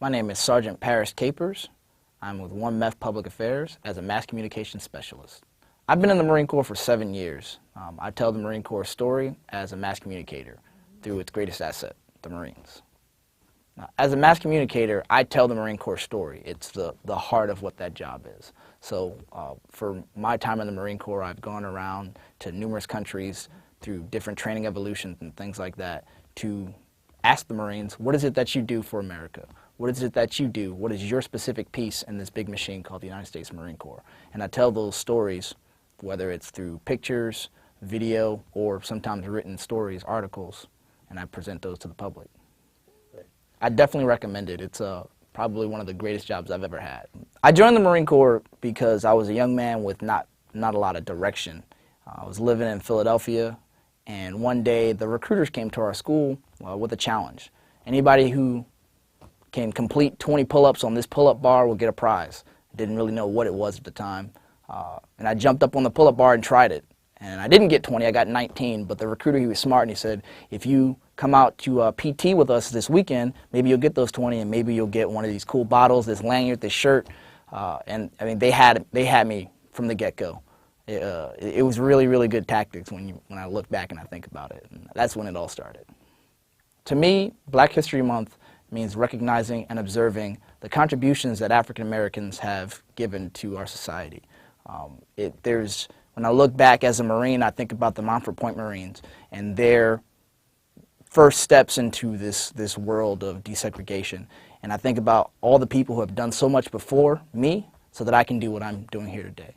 My name is Sergeant Paris Capers. I'm with 1MEF Public Affairs as a mass communications specialist. I've been in the Marine Corps for 7 years. I tell the Marine Corps story as a mass communicator through its greatest asset, the Marines. Now, as a mass communicator, I tell the Marine Corps story. It's the heart of what that job is. So for my time in the Marine Corps, I've gone around to numerous countries through different training evolutions and things like that to ask the Marines, what is it that you do for America? What is it that you do? What is your specific piece in this big machine called the United States Marine Corps? And I tell those stories, whether it's through pictures, video, or sometimes written stories, articles, and I present those to the public. I definitely recommend it. It's probably one of the greatest jobs I've ever had. I joined the Marine Corps because I was a young man with not a lot of direction. I was living in Philadelphia, and one day the recruiters came to our school with a challenge. Anybody who can complete 20 pull-ups on this pull-up bar will get a prize. I didn't really know what it was at the time. And I jumped up on the pull-up bar and tried it. And I didn't get 20, I got 19, but the recruiter, he was smart, and he said, if you come out to PT with us this weekend, maybe you'll get those 20, and maybe you'll get one of these cool bottles, this lanyard, this shirt. And I mean, they had me from the get-go. It was really, really good tactics when I look back and I think about it. And that's when it all started. To me, Black History Month means recognizing and observing the contributions that African Americans have given to our society. When I look back as a Marine, I think about the Montford Point Marines and their first steps into this world of desegregation. And I think about all the people who have done so much before me so that I can do what I'm doing here today.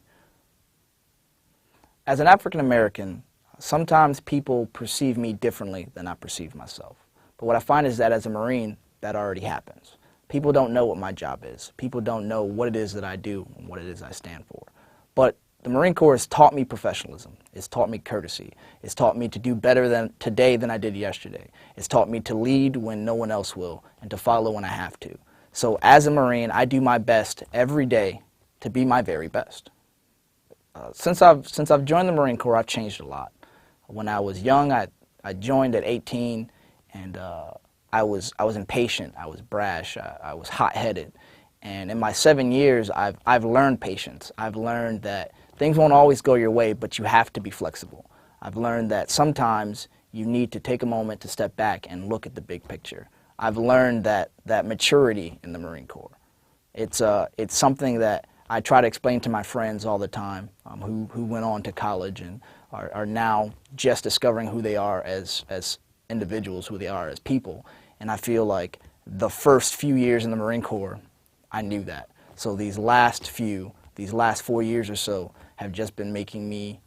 As an African American, sometimes people perceive me differently than I perceive myself. But what I find is that as a Marine, that already happens. People don't know what my job is. People don't know what it is that I do and what it is I stand for. But the Marine Corps has taught me professionalism. It's taught me courtesy. It's taught me to do better today than I did yesterday. It's taught me to lead when no one else will and to follow when I have to. So as a Marine, I do my best every day to be my very best. Since I've joined the Marine Corps, I've changed a lot. When I was young, I joined at 18, and I was impatient, I was brash, I was hot-headed. And in my 7 years, I've learned patience. I've learned that things won't always go your way, but you have to be flexible. I've learned that sometimes you need to take a moment to step back and look at the big picture. I've learned that maturity in the Marine Corps. It's something that I try to explain to my friends all the time who went on to college and are now just discovering who they are as individuals, who they are as people. And I feel like the first few years in the Marine Corps, I knew that. So these last 4 years or so have just been making me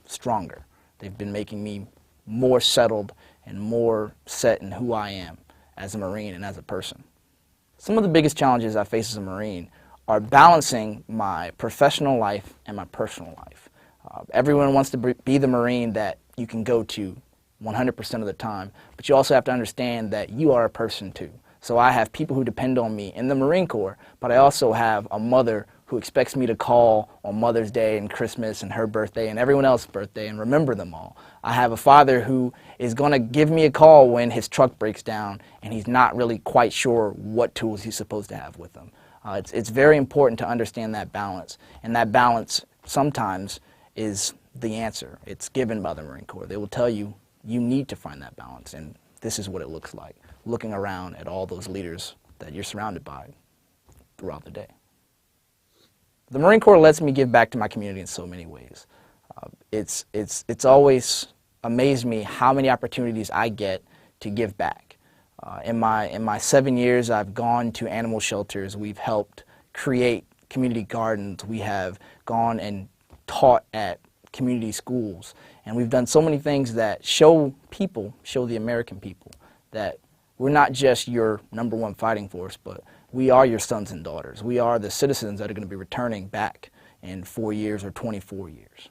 stronger. They've been making me more settled and more set in who I am as a Marine and as a person. Some of the biggest challenges I face as a Marine are balancing my professional life and my personal life. Everyone wants to be the Marine that you can go to 100% of the time, but you also have to understand that you are a person too. So I have people who depend on me in the Marine Corps, but I also have a mother who expects me to call on Mother's Day and Christmas and her birthday and everyone else's birthday and remember them all. I have a father who is going to give me a call when his truck breaks down and he's not really quite sure what tools he's supposed to have with him. It's very important to understand that balance, and that balance sometimes is the answer. It's given by the Marine Corps. They will tell you, you need to find that balance, and this is what it looks like, looking around at all those leaders that you're surrounded by throughout the day. The Marine Corps lets me give back to my community in so many ways. It's always amazed me how many opportunities I get to give back. In my 7 years, I've gone to animal shelters. We've helped create community gardens. We have gone and taught at community schools. And we've done so many things that show the American people, that we're not just your #1 fighting force, but we are your sons and daughters. We are the citizens that are going to be returning back in 4 years or 24 years.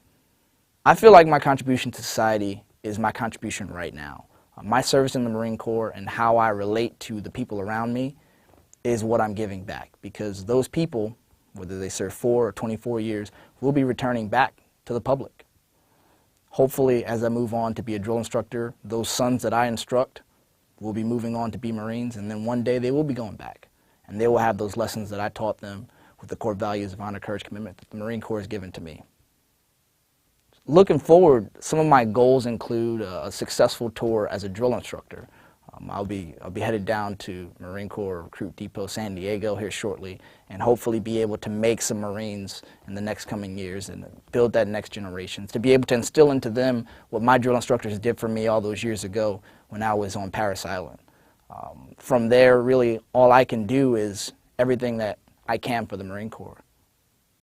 I feel like my contribution to society is my contribution right now. My service in the Marine Corps and how I relate to the people around me is what I'm giving back, because those people, whether they serve 4 or 24 years, will be returning back to the public. Hopefully, as I move on to be a drill instructor, those sons that I instruct will be moving on to be Marines, and then one day they will be going back. and they will have those lessons that I taught them with the core values of honor, courage, commitment that the Marine Corps has given to me. Looking forward, some of my goals include a successful tour as a drill instructor. I'll be headed down to Marine Corps Recruit Depot San Diego here shortly, and hopefully be able to make some Marines in the next coming years and build that next generation, to be able to instill into them what my drill instructors did for me all those years ago when I was on Parris Island. From there, really, all I can do is everything that I can for the Marine Corps.